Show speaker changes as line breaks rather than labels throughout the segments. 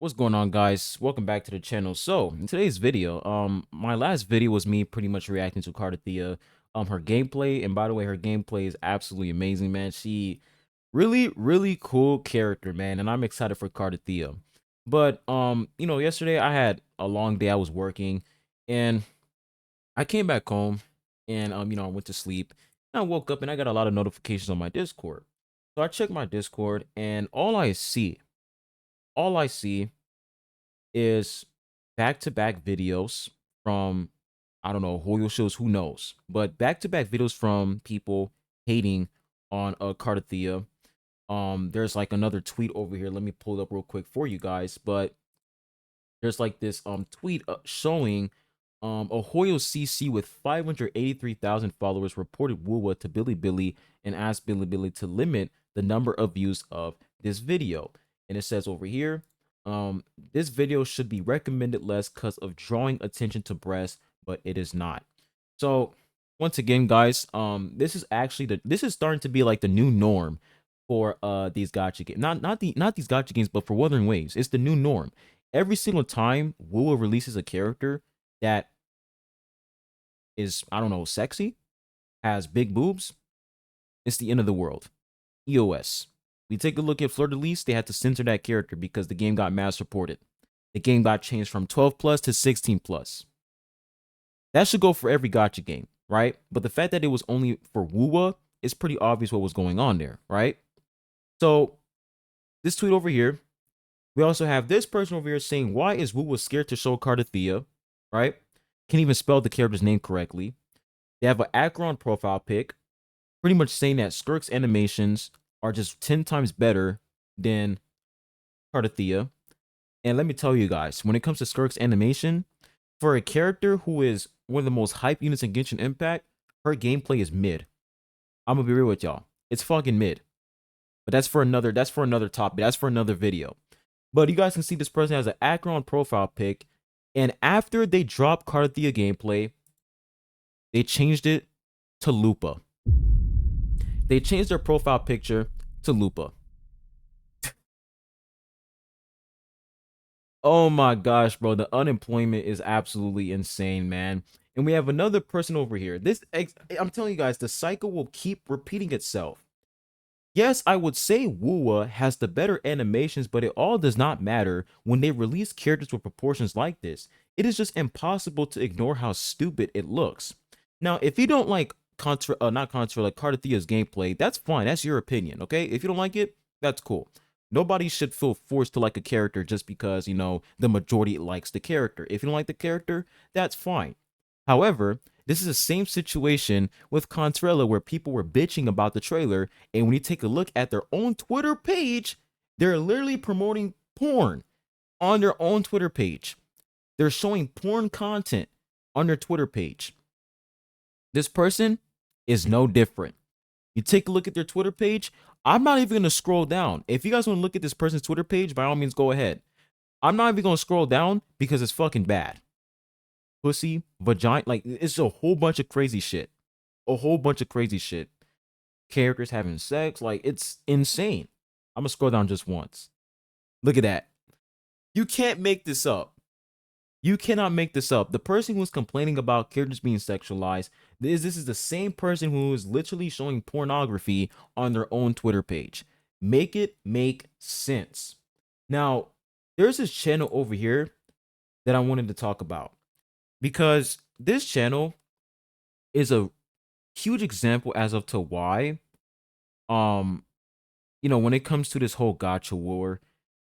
What's going on, guys? Welcome back to the channel. So in today's video, my last video was me pretty much reacting to Cartethyia, her gameplay. And by the way, her gameplay is absolutely amazing, man. She really cool character, man, and I'm excited for Cartethyia. But yesterday I had a long day. I was working, and I came back home, and I went to sleep. And I woke up and I got a lot of notifications on my Discord. So I checked my Discord, and all I see is back-to-back videos from, I don't know, Hoyo shows, who knows, but back-to-back videos from people hating on Cartethyia. There's like another tweet over here. Let me pull it up real quick for you guys. But there's like this tweet showing a Hoyo CC with 583,000 followers reported Woowa to Bilibili and asked Bilibili to limit the number of views of this video. And it says over here, this video should be recommended less because of drawing attention to breasts, but it is not. So once again, guys, this is starting to be like the new norm for these gacha games. Not these gacha games, but for Wuthering Waves. It's the new norm. Every single time Woowa releases a character that is, I don't know, sexy, has big boobs, it's the end of the world. EOS. We take a look at Fleur de Lis, they had to censor that character because the game got mass reported. The game got changed from 12 plus to 16 plus. That should go for every gacha game, right? But the fact that it was only for Woowa, it's pretty obvious what was going on there, right? So this tweet over here, we also have this person over here saying, why is Woowa scared to show Cartethyia, right? Can't even spell the character's name correctly. They have an Acheron profile pic, pretty much saying that Skirk's animations are just 10 times better than Cartethyia. And let me tell you guys, when it comes to Skirk's animation, for a character who is one of the most hype units in Genshin Impact, her gameplay is mid. I'm gonna be real with y'all. It's fucking mid. But that's for another topic. That's for another video. But you guys can see this person has an Acheron profile pic. And after they dropped Cardia gameplay, they changed it to Lupa. They changed their profile picture to Lupa. Oh my gosh, bro. The unemployment is absolutely insane, man. And we have another person over here. I'm telling you guys, the cycle will keep repeating itself. Yes, I would say Woowa has the better animations, but it all does not matter when they release characters with proportions like this. It is just impossible to ignore how stupid it looks. Now, if you don't like like Cartethyia gameplay, that's fine. That's your opinion, okay? If you don't like it, that's cool. Nobody should feel forced to like a character just because, the majority likes the character. If you don't like the character, that's fine. However, this is the same situation with Contralla where people were bitching about the trailer, and when you take a look at their own Twitter page, they're literally promoting porn on their own Twitter page. They're showing porn content on their Twitter page. This person is no different. You take a look at their Twitter page, I'm not even going to scroll down. If you guys want to look at this person's Twitter page, by all means, go ahead. I'm not even going to scroll down because it's fucking bad. Pussy, vagina, like it's a whole bunch of crazy shit. A whole bunch of crazy shit. Characters having sex, like it's insane. I'm gonna scroll down just once. Look at that. You can't make this up. You cannot make this up. The person who's complaining about characters being sexualized, this is the same person who is literally showing pornography on their own Twitter page. Make it make sense. Now, there's this channel over here that I wanted to talk about, because this channel is a huge example as of to why, when it comes to this whole gacha war,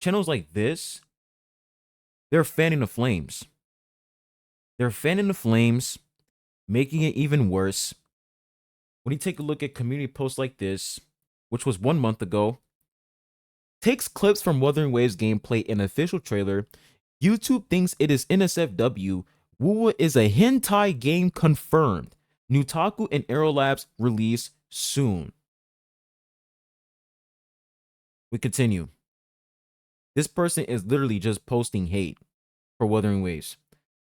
channels like this, they're fanning the flames. They're fanning the flames, making it even worse. When you take a look at community posts like this, which was 1 month ago, takes clips from Wuthering Waves gameplay in official trailer, YouTube thinks it is NSFW, Woowa is a hentai game confirmed. Nutaku and Arrow Labs release soon. We continue. This person is literally just posting hate for Wuthering Waves.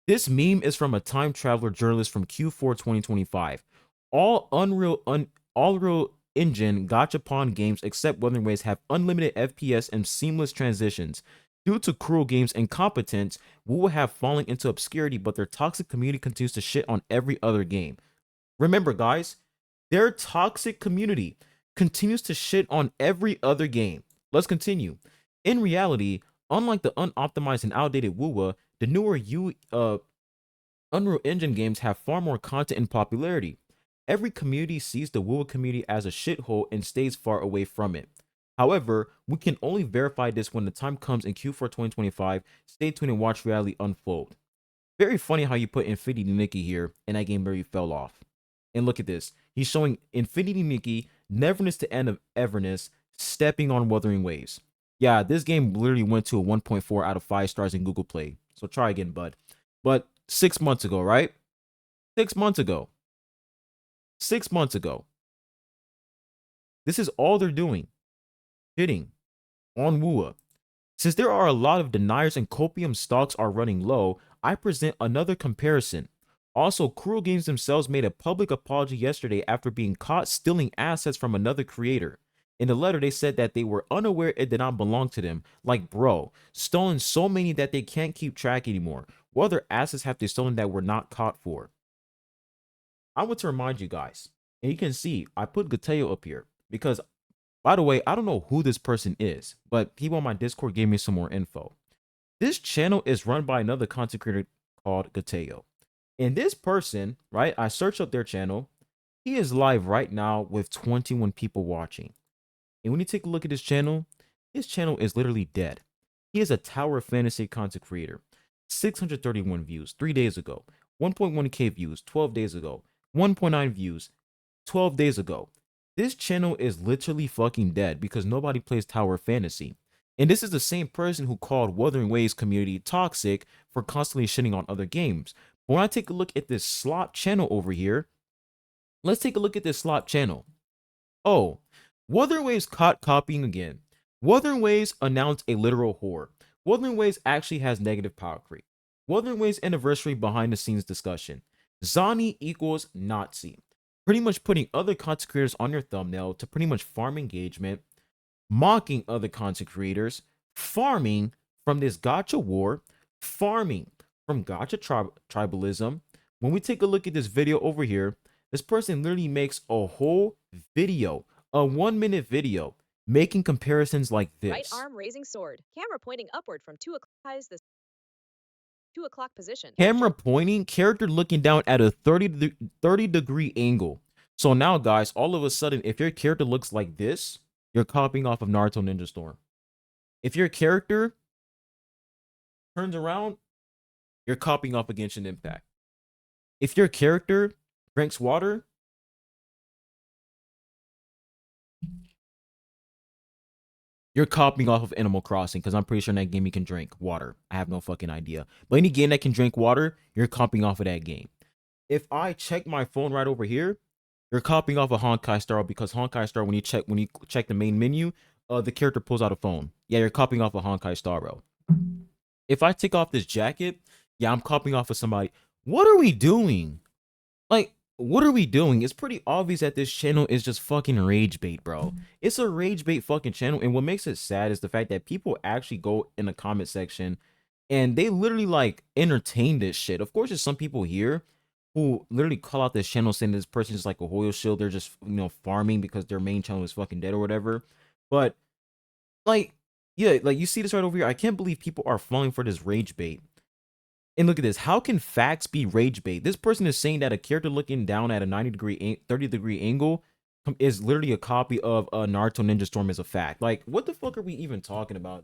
This meme is from a time traveler journalist from Q4 2025. All Unreal Engine gachapon games except Wuthering Waves have unlimited FPS and seamless transitions. Due to cruel games incompetence, we will have fallen into obscurity, but their toxic community continues to shit on every other game. Remember, guys, their toxic community continues to shit on every other game. Let's continue. In reality, unlike the unoptimized and outdated WUWA, the newer Unreal Engine games have far more content and popularity. Every community sees the WUWA community as a shithole and stays far away from it. However, we can only verify this when the time comes in Q4 2025. Stay tuned and watch reality unfold. Very funny how you put Infinity Nikki here, and that game very fell off. And look at this. He's showing Infinity Nikki, Neverness to End of Everness, stepping on Wuthering Waves. Yeah, this game literally went to a 1.4 out of 5 stars in Google Play. So try again, bud. But 6 months ago, right? 6 months ago. 6 months ago. This is all they're doing. Hitting on WUWA. Since there are a lot of deniers and copium stocks are running low, I present another comparison. Also, Cruel Games themselves made a public apology yesterday after being caught stealing assets from another creator. In the letter, they said that they were unaware it did not belong to them. Like, bro, stolen so many that they can't keep track anymore. What other assets have they stolen that were not caught for? I want to remind you guys, and you can see I put Gacha up here because, by the way, I don't know who this person is, but people on my Discord gave me some more info. This channel is run by another content creator called Gacha. And this person, right, I searched up their channel. He is live right now with 21 people watching. And when you take a look at his channel is literally dead. He is a Tower Fantasy content creator. 631 views 3 days ago. 1.1k views 12 days ago. 1.9 views 12 days ago. This channel is literally fucking dead because nobody plays Tower Fantasy. And this is the same person who called Wuthering Waves community toxic for constantly shitting on other games. But when I take a look at this slop channel over here, let's take a look at this slop channel. Oh, Wuthering Waves caught copying again. Wuthering Waves announced a literal whore. Wuthering Waves actually has negative power creep. Wuthering Waves anniversary behind the scenes discussion. Zani equals Nazi. Pretty much putting other content creators on your thumbnail to pretty much farm engagement, mocking other content creators, farming from this gacha war, farming from gacha tribalism. When we take a look at this video over here, this person literally makes a whole video, a 1-minute video, making comparisons like this.
Right arm raising sword, camera pointing upward from 2 o'clock. 2 o'clock position.
Camera pointing, character looking down at a 30-degree angle. So now, guys, all of a sudden, if your character looks like this, you're copying off of Naruto Ninja Storm. If your character turns around, you're copying off of Genshin Impact. If your character drinks water, you're copying off of Animal Crossing, because I'm pretty sure in that game you can drink water. I have no fucking idea. But any game that can drink water, you're copying off of that game. If I check my phone right over here, you're copying off of Honkai Star, because Honkai Star, when you check the main menu, the character pulls out a phone. Yeah, you're copying off of Honkai Star, bro. If I take off this jacket, yeah, I'm copying off of somebody. What are we doing? Like, what are we doing? It's pretty obvious that this channel is just fucking rage bait, bro. It's a rage bait fucking channel. And what makes it sad is the fact that people actually go in the comment section and they literally like entertain this shit. Of course, there's some people here who literally call out this channel saying this person is like a Hoyle shield. They're just, you know, farming because their main channel is fucking dead or whatever. But like, yeah, like you see this right over here. I can't believe people are falling for this rage bait. And look at this. How can facts be rage bait? This person is saying that a character looking down at a 30-degree angle is literally a copy of Naruto Ninja Storm as a fact. Like, what the fuck are we even talking about?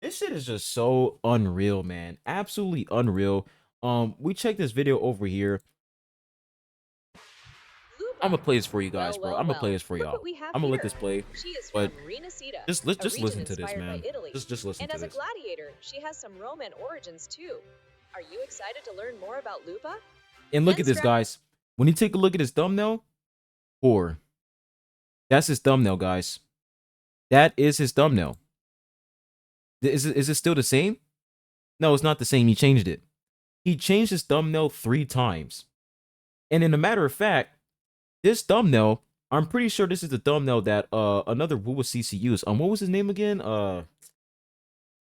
This shit is just so unreal, man. Absolutely unreal. We checked this video over here. I'm gonna play this for you guys, bro. I'm gonna play this for y'all. I'm gonna let this play.
She is
but
from Rinascita,
just listen to this, man. Just listen
and
to
as
this.
a gladiator, she has some Roman origins too. Are you excited to learn more about Lupa?
And look at this, guys. When you take a look at his thumbnail, whore. That's his thumbnail, guys. That is his thumbnail. Is it still the same? No, it's not the same. He changed it. He changed his thumbnail 3 times. And in a matter of fact, this thumbnail, I'm pretty sure this is the thumbnail that another WUWA CC used. What was his name again?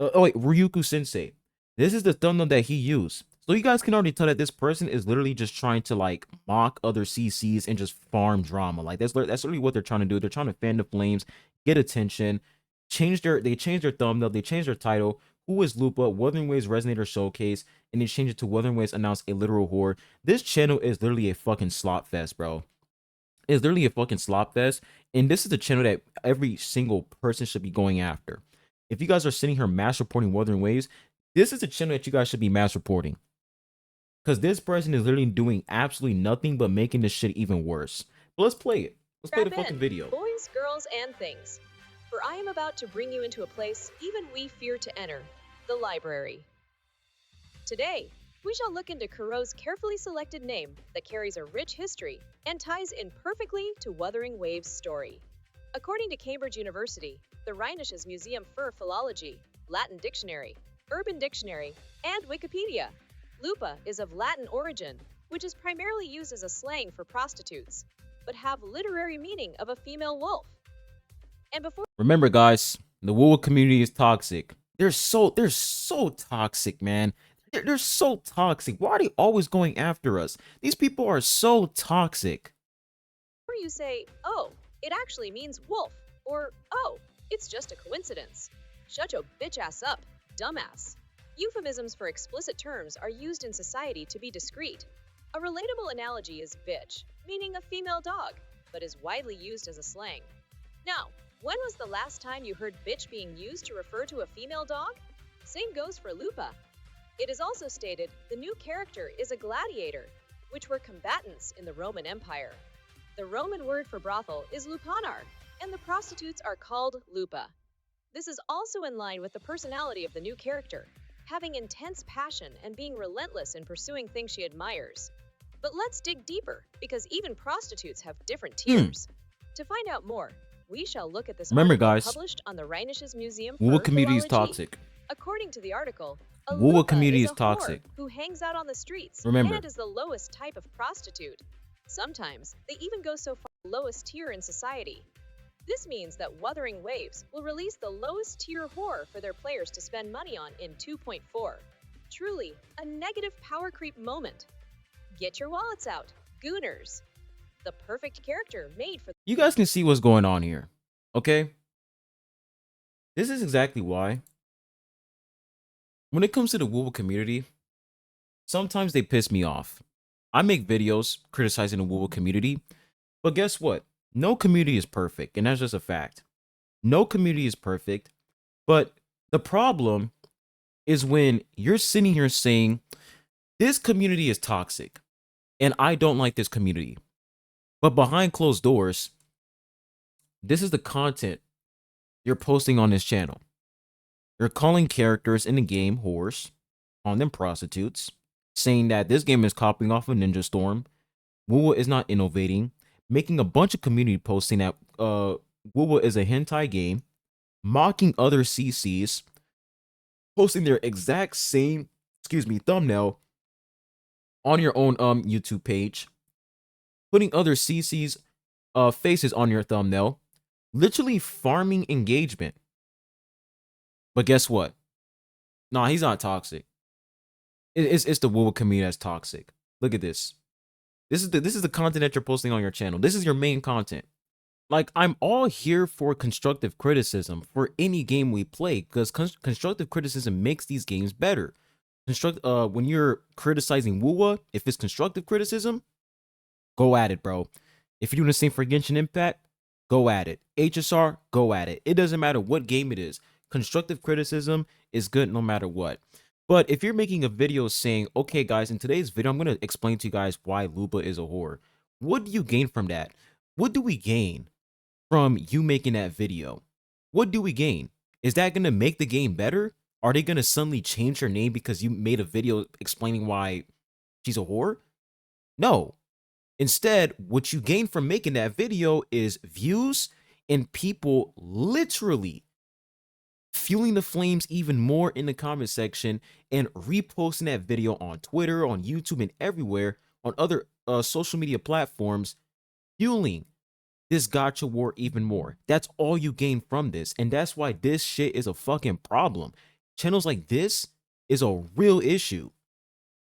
Oh wait, Ryuku Sensei. This is the thumbnail that he used. So you guys can already tell that this person is literally just trying to like mock other CCs and just farm drama. Like that's literally what they're trying to do. They're trying to fan the flames, get attention, they changed their thumbnail, they changed their title. Who is Lupa? Wuthering Waves Resonator Showcase, and they changed it to Wuthering Waves Announce a Literal Whore. This channel is literally a fucking slop fest, bro. It's literally a fucking slop fest. And this is the channel that every single person should be going after. If you guys are sitting here mass reporting Wuthering Waves, this is the channel that you guys should be mass reporting. Because this person is literally doing absolutely nothing but making this shit even worse. But let's play it. Let's play the fucking video.
Boys, girls, and things. For I am about to bring you into a place even we fear to enter, the library. Today, we shall look into Kuro's carefully selected name that carries a rich history and ties in perfectly to Wuthering Waves' story. According to Cambridge University, the Rhinisches Museum für Philology, Latin Dictionary, Urban Dictionary, and Wikipedia, lupa is of Latin origin, which is primarily used as a slang for prostitutes, but have literary meaning of a female wolf. And before
remember, guys, the Woo community is toxic. They're so toxic, man. They're so toxic. Why are they always going after us? These people are so toxic.
you say, oh, it actually means wolf, or oh, it's just a coincidence. Shut your bitch ass up, dumbass. Euphemisms for explicit terms are used in society to be discreet. A relatable analogy is bitch, meaning a female dog, but is widely used as a slang. Now, when was the last time you heard bitch being used to refer to a female dog? Same goes for lupa. It is also stated the new character is a gladiator, which were combatants in the Roman Empire. The Roman word for brothel is lupanar, and the prostitutes are called lupa. This is also in line with the personality of the new character, having intense passion and being relentless in pursuing things she admires. But let's dig deeper, because even prostitutes have different tiers. To find out more, we shall look at this
Remember,
article
guys,
published on the Rhinisches Museum
Woo
für
community is
Philology.
toxic.
According to the article, a
Woo
lupa
community
is
is
a
toxic.
whore who hangs out on the streets
Remember.
and is the lowest type of prostitute. Sometimes they even go so far as the lowest tier in society. This means that Wuthering Waves will release the lowest tier whore for their players to spend money on in 2.4. Truly, a negative power creep moment. Get your wallets out, gooners. The perfect character made for...
You guys can see what's going on here, okay? This is exactly why. When it comes to the Woo community, sometimes they piss me off. I make videos criticizing the Woo community, but guess what? No community is perfect, and that's just a fact. No community is perfect, but the problem is when you're sitting here saying, this community is toxic, and I don't like this community. But behind closed doors, this is the content you're posting on this channel. You're calling characters in the game whores, calling them prostitutes, saying that this game is copying off of Ninja Storm, Woo is not innovating, making a bunch of community posts saying that Woo is a hentai game, mocking other CCs, posting their exact same, thumbnail on your own YouTube page, putting other CCs faces on your thumbnail, literally farming engagement. But guess what? Nah, he's not toxic. It's the Woo community that's toxic. Look at this. This is the content that you're posting on your channel. This is your main content. Like, I'm all here for constructive criticism for any game we play, because constructive criticism makes these games better. When you're criticizing Woo, if it's constructive criticism, go at it, bro. If you're doing the same for Genshin Impact, go at it. HSR, go at it. It doesn't matter what game it is. Constructive criticism is good no matter what. But if you're making a video saying, okay, guys, in today's video, I'm going to explain to you guys why lupa is a whore. What do you gain from that? What do we gain from you making that video? What do we gain? Is that going to make the game better? Are they going to suddenly change her name because you made a video explaining why she's a whore? No. Instead, what you gain from making that video is views and people literally fueling the flames even more in the comment section and reposting that video on Twitter, on YouTube, and everywhere on other social media platforms, fueling this gacha war even more. That's all you gain from this, and that's why this shit is a fucking problem. channels like this is a real issue.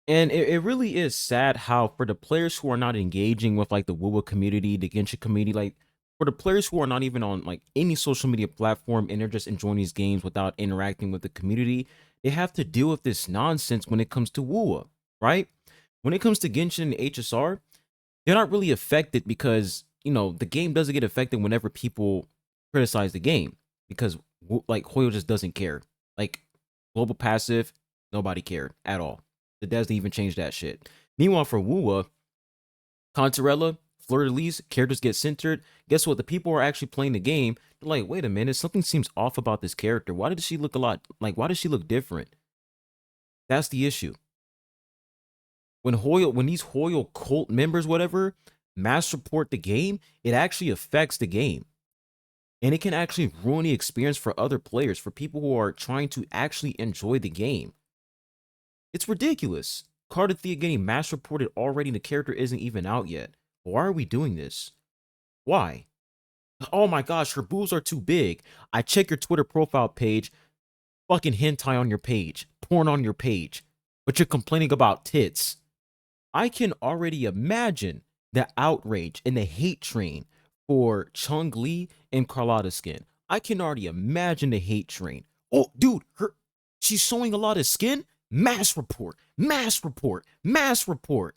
And it really is sad how for the players who are not engaging with like the Wuwa community, the Genshin community, like for the players who are not even on like any social media platform and they're just enjoying these games without interacting with the community, they have to deal with this nonsense when it comes to Wuwa, right? When it comes to Genshin and HSR, they're not really affected because, you know, the game doesn't get affected whenever people criticize the game because like Hoyo just doesn't care. Like global passive, nobody cared at all. The devs didn't even change that shit. Meanwhile, for Wuwa, Contarella, Fleur-de-Lis, characters get centered. Guess what? The people who are actually playing the game, they're like, wait a minute, something seems off about this character. Why does she look a lot like why does she look different? That's the issue. When these Hoyo cult members, whatever, mass report the game, it actually affects the game. And it can actually ruin the experience for other players, for people who are trying to actually enjoy the game. It's ridiculous. Cartethyia getting mass reported already and the character isn't even out yet. Why are we doing this? Why? Oh my gosh, her boobs are too big. I check your Twitter profile page, fucking hentai on your page, porn on your page, but you're complaining about tits. I can already imagine the outrage and the hate train for Chung Li and Carlotta Skin. I can already imagine the hate train. Oh, dude, she's showing a lot of skin. Mass report, mass report, mass report.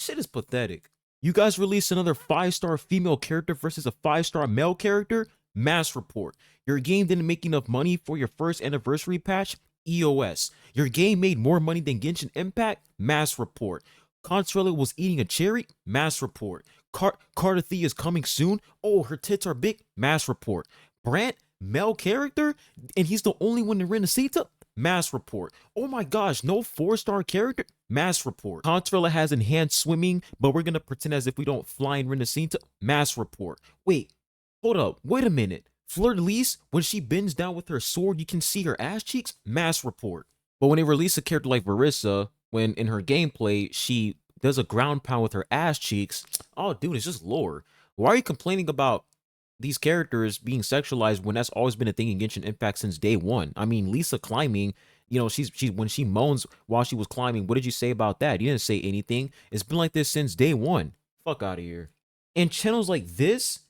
Shit is pathetic. You guys released another 5-star female character versus a 5-star male character? Mass report. Your game didn't make enough money for your first anniversary patch? EOS. Your game made more money than Genshin Impact? Mass report. Consuela was eating a cherry? Mass report. Cartethyia is coming soon? Oh, her tits are big? Mass report. Brant, male character? And he's the only one in Renacita? Mass report. Oh my gosh, no 4-star character? Mass report. Consuela has enhanced swimming, but we're gonna pretend as if we don't fly in Renacita? Mass report. Wait, hold up, wait a minute. Fleur-de-Lis, when she bends down with her sword, you can see her ass cheeks? Mass report. But when they release a character like Verissa, when in her gameplay, she does a ground pound with her ass cheeks, oh dude, it's just lore. Why are you complaining about these characters being sexualized when that's always been a thing in Genshin Impact since day one? I mean, Lisa climbing, you know, she's when she moans while she was climbing, what did you say about that? You didn't say anything. It's been like this since day one. Fuck out of here. And channels like this,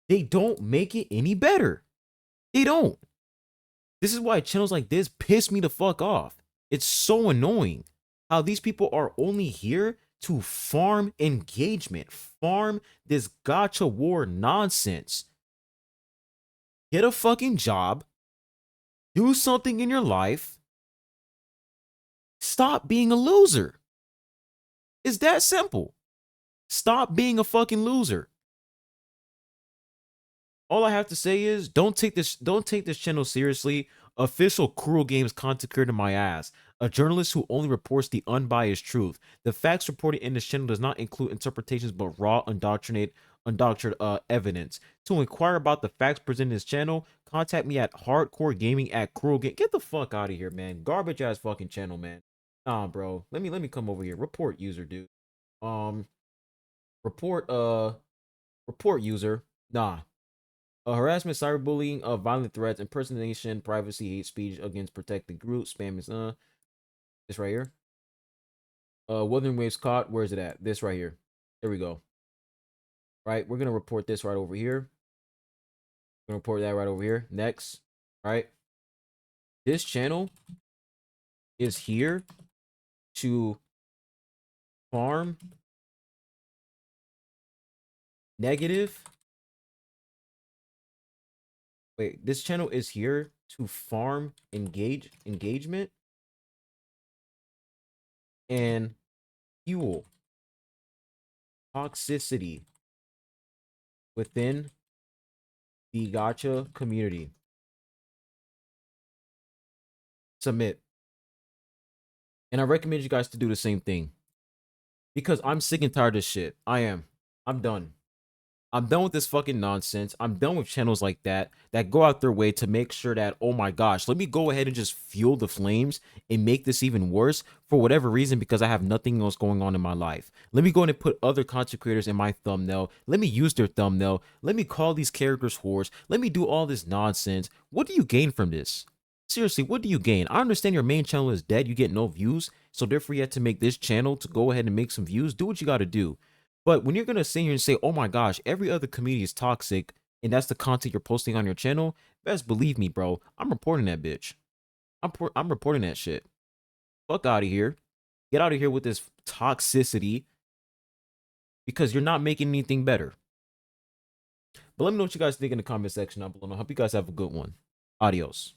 they don't make it any better. They don't. This is why channels like this piss me the fuck off. It's so annoying how these people are only here to farm engagement, farm this gacha war nonsense. Get a fucking job, do something in your life, stop being a loser. It's that simple. Stop being a fucking loser. All I have to say is don't take this channel seriously. Official Cruel Games content creator my ass. A journalist who only reports the unbiased truth. The facts reported in this channel does not include interpretations but raw, undoctrinated evidence. To inquire about the facts presented in this channel, contact me at hardcoregaming@cruelgame. Get the fuck out of here, man. Garbage ass fucking channel, man. Nah, bro. Let me come over here. Report user, dude. Report report user. Nah. Harassment, cyberbullying, violent threats, impersonation, privacy, hate speech against protected groups, spam is this right here. Wuthering Waves caught. Where is it at? This right here. There we go. Right, we're gonna report this right over here. We're gonna report that right over here. Next, right. This channel is here to farm negative. Wait, this channel is here to farm engagement and fuel toxicity within the gacha community. Submit. And I recommend you guys to do the same thing. Because I'm sick and tired of this shit. I am. I'm done. I'm done with this fucking nonsense. I'm done with channels like that go out their way to make sure that, oh my gosh, let me go ahead and just fuel the flames and make this even worse for whatever reason because I have nothing else going on in my life. Let me go ahead and put other content creators in my thumbnail. Let me use their thumbnail. Let me call these characters whores. Let me do all this nonsense. What do you gain from this? Seriously, what do you gain? I understand your main channel is dead. You get no views. So therefore you have to make this channel to go ahead and make some views. Do what you got to do. But when you're going to sit here and say, oh my gosh, every other community is toxic and that's the content you're posting on your channel, best believe me, bro. I'm reporting that bitch. I'm reporting that shit. Fuck out of here. Get out of here with this toxicity because you're not making anything better. But let me know what you guys think in the comment section down below. I hope you guys have a good one. Adios.